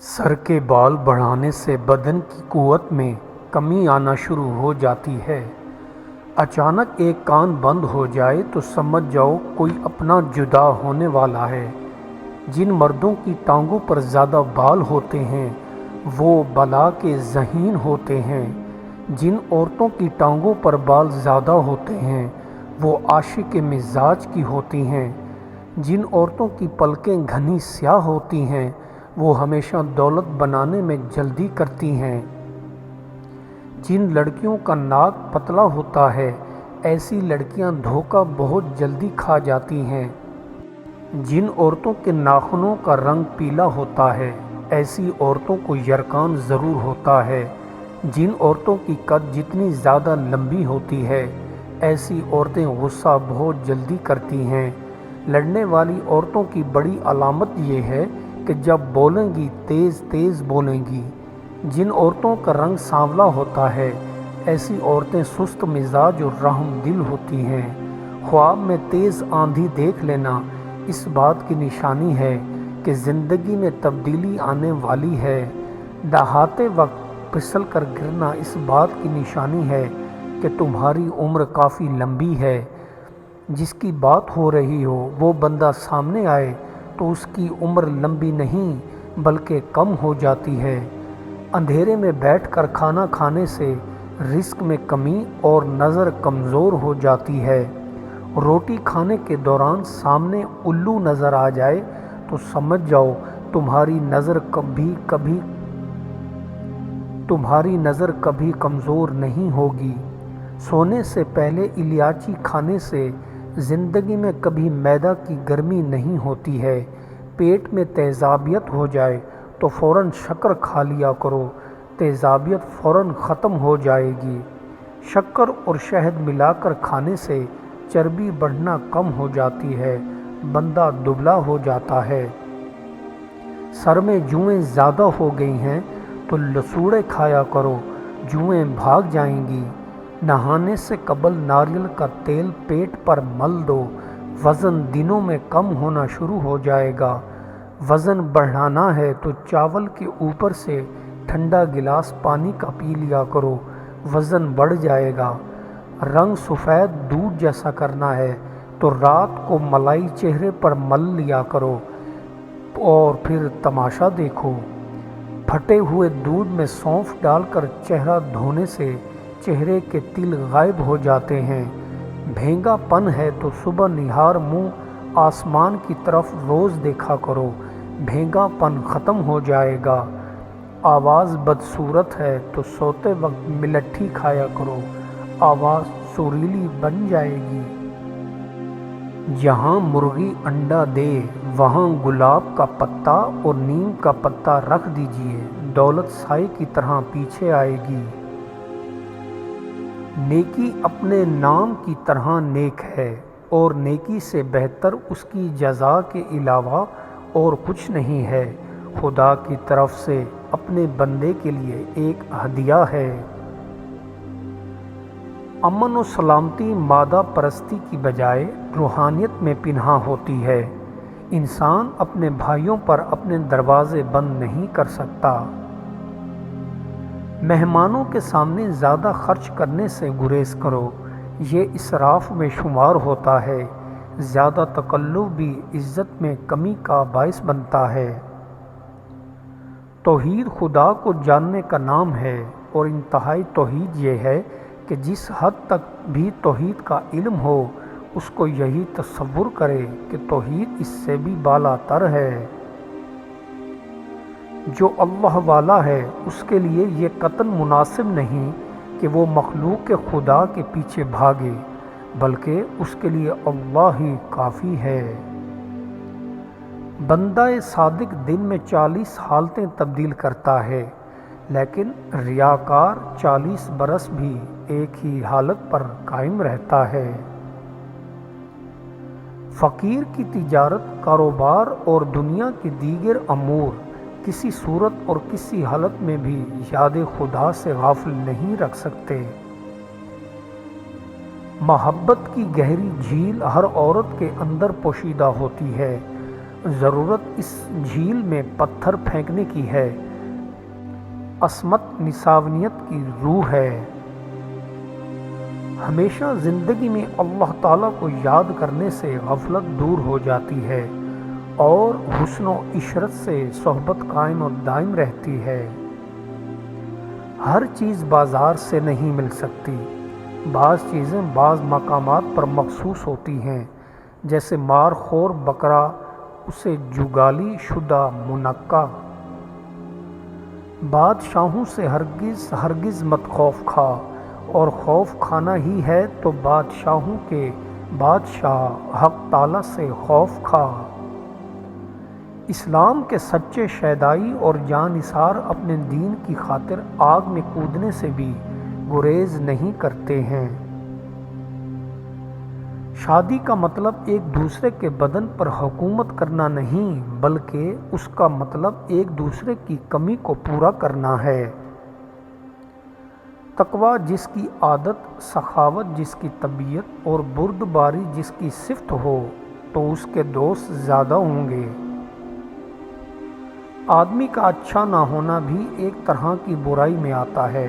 سر کے بال بڑھانے سے بدن کی قوت میں کمی آنا شروع ہو جاتی ہے۔ اچانک ایک کان بند ہو جائے تو سمجھ جاؤ کوئی اپنا جدا ہونے والا ہے۔ جن مردوں کی ٹانگوں پر زیادہ بال ہوتے ہیں وہ بلا کے ذہین ہوتے ہیں۔ جن عورتوں کی ٹانگوں پر بال زیادہ ہوتے ہیں وہ عاشق مزاج کی ہوتی ہیں۔ جن عورتوں کی پلکیں گھنی سیاہ ہوتی ہیں وہ ہمیشہ دولت بنانے میں جلدی کرتی ہیں۔ جن لڑکیوں کا ناک پتلا ہوتا ہے ایسی لڑکیاں دھوکہ بہت جلدی کھا جاتی ہیں۔ جن عورتوں کے ناخنوں کا رنگ پیلا ہوتا ہے ایسی عورتوں کو یرکان ضرور ہوتا ہے۔ جن عورتوں کی قد جتنی زیادہ لمبی ہوتی ہے ایسی عورتیں غصہ بہت جلدی کرتی ہیں۔ لڑنے والی عورتوں کی بڑی علامت یہ ہے کہ جب بولیں گی تیز تیز بولیں گی۔ جن عورتوں کا رنگ سانولا ہوتا ہے ایسی عورتیں سست مزاج اور رحم دل ہوتی ہیں۔ خواب میں تیز آندھی دیکھ لینا اس بات کی نشانی ہے کہ زندگی میں تبدیلی آنے والی ہے۔ نہاتے وقت پھسل کر گرنا اس بات کی نشانی ہے کہ تمہاری عمر کافی لمبی ہے۔ جس کی بات ہو رہی ہو وہ بندہ سامنے آئے تو اس کی عمر لمبی نہیں بلکہ کم ہو جاتی ہے۔ اندھیرے میں بیٹھ کر کھانا کھانے سے رزق میں کمی اور نظر کمزور ہو جاتی ہے۔ روٹی کھانے کے دوران سامنے الو نظر آ جائے تو سمجھ جاؤ تمہاری نظر کبھی کمزور نہیں ہوگی۔ سونے سے پہلے الیاچی کھانے سے زندگی میں کبھی معدہ کی گرمی نہیں ہوتی ہے۔ پیٹ میں تیزابیت ہو جائے تو فوراً شکر کھا لیا کرو، تیزابیت فوراً ختم ہو جائے گی۔ شکر اور شہد ملا کر کھانے سے چربی بڑھنا کم ہو جاتی ہے، بندہ دبلا ہو جاتا ہے۔ سر میں جوئیں زیادہ ہو گئی ہیں تو لسوڑے کھایا کرو، جوئیں بھاگ جائیں گی۔ نہانے سے قبل ناریل کا تیل پیٹ پر مل دو، وزن دنوں میں کم ہونا شروع ہو جائے گا۔ وزن بڑھانا ہے تو چاول کے اوپر سے ٹھنڈا گلاس پانی کا پی لیا کرو، وزن بڑھ جائے گا۔ رنگ سفید دودھ جیسا کرنا ہے تو رات کو ملائی چہرے پر مل لیا کرو اور پھر تماشا دیکھو۔ پھٹے ہوئے دودھ میں سونف ڈال کر چہرہ دھونے سے چہرے کے تل غائب ہو جاتے ہیں۔ بھینگا پن ہے تو صبح نہار منہ آسمان کی طرف روز دیکھا کرو، بھینگا پن ختم ہو جائے گا۔ آواز بدصورت ہے تو سوتے وقت ملٹھی کھایا کرو، آواز سریلی بن جائے گی۔ جہاں مرغی انڈا دے وہاں گلاب کا پتا اور نیم کا پتا رکھ دیجئے، دولت سائے کی طرح پیچھے آئے گی۔ نیکی اپنے نام کی طرح نیک ہے اور نیکی سے بہتر اس کی جزا کے علاوہ اور کچھ نہیں ہے۔ خدا کی طرف سے اپنے بندے کے لیے ایک ہدیہ ہے۔ امن و سلامتی مادہ پرستی کی بجائے روحانیت میں پنہاں ہوتی ہے۔ انسان اپنے بھائیوں پر اپنے دروازے بند نہیں کر سکتا۔ مہمانوں کے سامنے زیادہ خرچ کرنے سے گریز کرو، یہ اسراف میں شمار ہوتا ہے۔ زیادہ تکلف بھی عزت میں کمی کا باعث بنتا ہے۔ توحید خدا کو جاننے کا نام ہے اور انتہائی توحید یہ ہے کہ جس حد تک بھی توحید کا علم ہو اس کو یہی تصور کرے کہ توحید اس سے بھی بالا تر ہے۔ جو اللہ والا ہے اس کے لیے یہ قطعاً مناسب نہیں کہ وہ مخلوق خدا کے پیچھے بھاگے، بلکہ اس کے لیے اللہ ہی کافی ہے۔ بندہ صادق دن میں 40 حالتیں تبدیل کرتا ہے لیکن ریاکار 40 برس بھی ایک ہی حالت پر قائم رہتا ہے۔ فقیر کی تجارت، کاروبار اور دنیا کے دیگر امور کسی صورت اور کسی حالت میں بھی یاد خدا سے غافل نہیں رکھ سکتے۔ محبت کی گہری جھیل ہر عورت کے اندر پوشیدہ ہوتی ہے۔ ضرورت اس جھیل میں پتھر پھینکنے کی ہے، عصمت نسوانیت کی روح ہے۔ ہمیشہ زندگی میں اللہ تعالیٰ کو یاد کرنے سے غفلت دور ہو جاتی ہے اور حسن و عشرت سے صحبت قائم و دائم رہتی ہے۔ ہر چیز بازار سے نہیں مل سکتی، بعض چیزیں بعض مقامات پر مخصوص ہوتی ہیں، جیسے مار خور بکرا اسے جگالی شدہ منقع۔ بادشاہوں سے ہرگز ہرگز مت خوف کھا، اور خوف کھانا ہی ہے تو بادشاہوں کے بادشاہ حق تعالیٰ سے خوف کھا۔ اسلام کے سچے شیدائی اور جانثار اپنے دین کی خاطر آگ میں کودنے سے بھی گریز نہیں کرتے ہیں۔ شادی کا مطلب ایک دوسرے کے بدن پر حکومت کرنا نہیں، بلکہ اس کا مطلب ایک دوسرے کی کمی کو پورا کرنا ہے۔ تقویٰ جس کی عادت، سخاوت جس کی طبیعت اور بردباری جس کی صفت ہو تو اس کے دوست زیادہ ہوں گے۔ آدمی کا اچھا نہ ہونا بھی ایک طرح کی برائی میں آتا ہے۔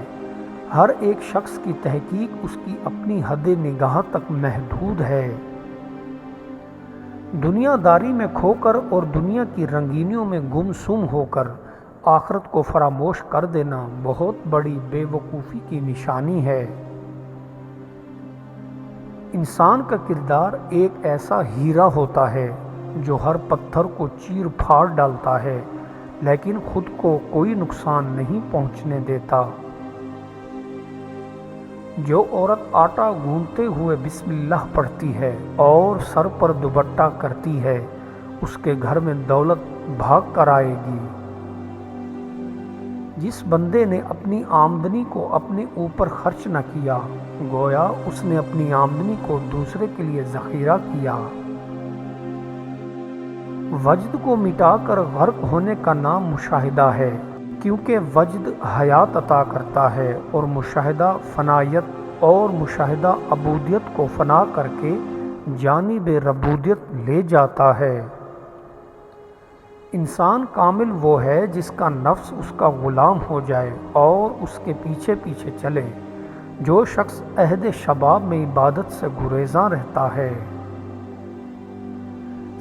ہر ایک شخص کی تحقیق اس کی اپنی حد نگاہ تک محدود ہے۔ دنیا داری میں کھو کر اور دنیا کی رنگینیوں میں گم سم ہو کر آخرت کو فراموش کر دینا بہت بڑی بے وقوفی کی نشانی ہے۔ انسان کا کردار ایک ایسا ہیرا ہوتا ہے جو ہر پتھر کو چیر پھاڑ ڈالتا ہے، لیکن خود کو کوئی نقصان نہیں پہنچنے دیتا۔ جو عورت آٹا گوندتے ہوئے بسم اللہ پڑھتی ہے اور سر پر دوپٹہ کرتی ہے، اس کے گھر میں دولت بھاگ کر آئے گی۔ جس بندے نے اپنی آمدنی کو اپنے اوپر خرچ نہ کیا، گویا اس نے اپنی آمدنی کو دوسرے کے لیے ذخیرہ کیا۔ وجد کو مٹا کر غرق ہونے کا نام مشاہدہ ہے، کیونکہ وجد حیات عطا کرتا ہے اور مشاہدہ فنائیت اور مشاہدہ عبودیت کو فنا کر کے جانب ربوبیت لے جاتا ہے۔ انسان کامل وہ ہے جس کا نفس اس کا غلام ہو جائے اور اس کے پیچھے پیچھے چلے۔ جو شخص عہد شباب میں عبادت سے گریزاں رہتا ہے۔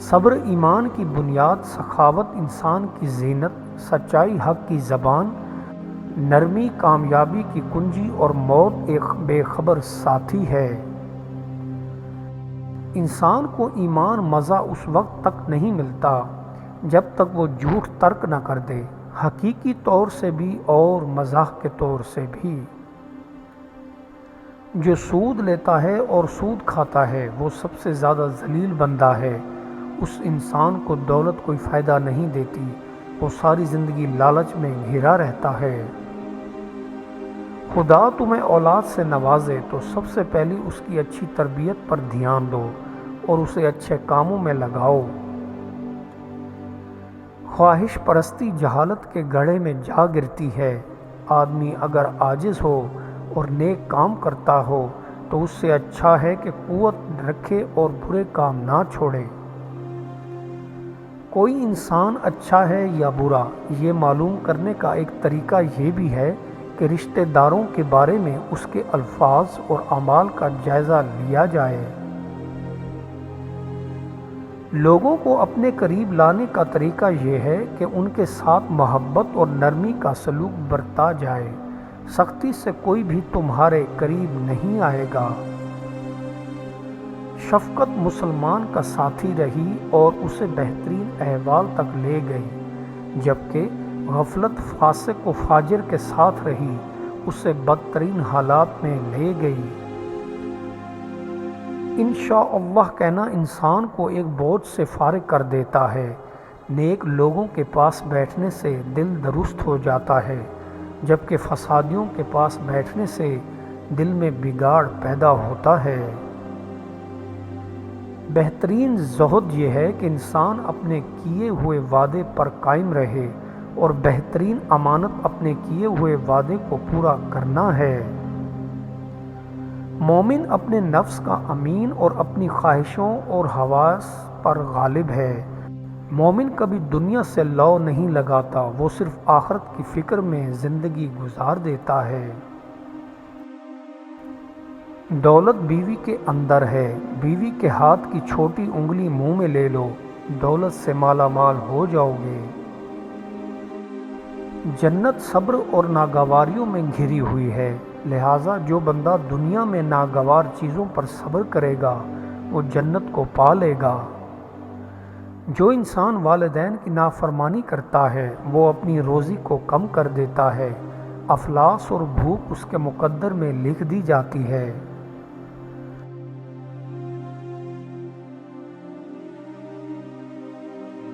صبر ایمان کی بنیاد، سخاوت انسان کی زینت، سچائی حق کی زبان، نرمی کامیابی کی کنجی اور موت ایک بے خبر ساتھی ہے۔ انسان کو ایمان مزہ اس وقت تک نہیں ملتا جب تک وہ جھوٹ ترک نہ کر دے، حقیقی طور سے بھی اور مزاح کے طور سے بھی۔ جو سود لیتا ہے اور سود کھاتا ہے وہ سب سے زیادہ ذلیل بندہ ہے۔ اس انسان کو دولت کوئی فائدہ نہیں دیتی، وہ ساری زندگی لالچ میں گھرا رہتا ہے۔ خدا تمہیں اولاد سے نوازے تو سب سے پہلی اس کی اچھی تربیت پر دھیان دو اور اسے اچھے کاموں میں لگاؤ۔ خواہش پرستی جہالت کے گڑھے میں جا گرتی ہے۔ آدمی اگر عاجز ہو اور نیک کام کرتا ہو تو اس سے اچھا ہے کہ قوت رکھے اور برے کام نہ چھوڑے۔ کوئی انسان اچھا ہے یا برا، یہ معلوم کرنے کا ایک طریقہ یہ بھی ہے کہ رشتہ داروں کے بارے میں اس کے الفاظ اور اعمال کا جائزہ لیا جائے۔ لوگوں کو اپنے قریب لانے کا طریقہ یہ ہے کہ ان کے ساتھ محبت اور نرمی کا سلوک برتا جائے۔ سختی سے کوئی بھی تمہارے قریب نہیں آئے گا۔ شفقت مسلمان کا ساتھی رہی اور اسے بہترین احوال تک لے گئی، جبکہ غفلت فاسق و فاجر کے ساتھ رہی، اسے بدترین حالات میں لے گئی۔ انشاءاللہ کہنا انسان کو ایک بوجھ سے فارغ کر دیتا ہے۔ نیک لوگوں کے پاس بیٹھنے سے دل درست ہو جاتا ہے، جبکہ فسادیوں کے پاس بیٹھنے سے دل میں بگاڑ پیدا ہوتا ہے۔ بہترین زہد یہ ہے کہ انسان اپنے کیے ہوئے وعدے پر قائم رہے، اور بہترین امانت اپنے کیے ہوئے وعدے کو پورا کرنا ہے۔ مومن اپنے نفس کا امین اور اپنی خواہشوں اور حواس پر غالب ہے۔ مومن کبھی دنیا سے لو نہیں لگاتا، وہ صرف آخرت کی فکر میں زندگی گزار دیتا ہے۔ دولت بیوی کے اندر ہے، بیوی کے ہاتھ کی چھوٹی انگلی منہ میں لے لو، دولت سے مالا مال ہو جاؤ گے۔ جنت صبر اور ناگواریوں میں گھری ہوئی ہے، لہٰذا جو بندہ دنیا میں ناگوار چیزوں پر صبر کرے گا وہ جنت کو پا لے گا۔ جو انسان والدین کی نافرمانی کرتا ہے وہ اپنی روزی کو کم کر دیتا ہے، افلاس اور بھوک اس کے مقدر میں لکھ دی جاتی ہے۔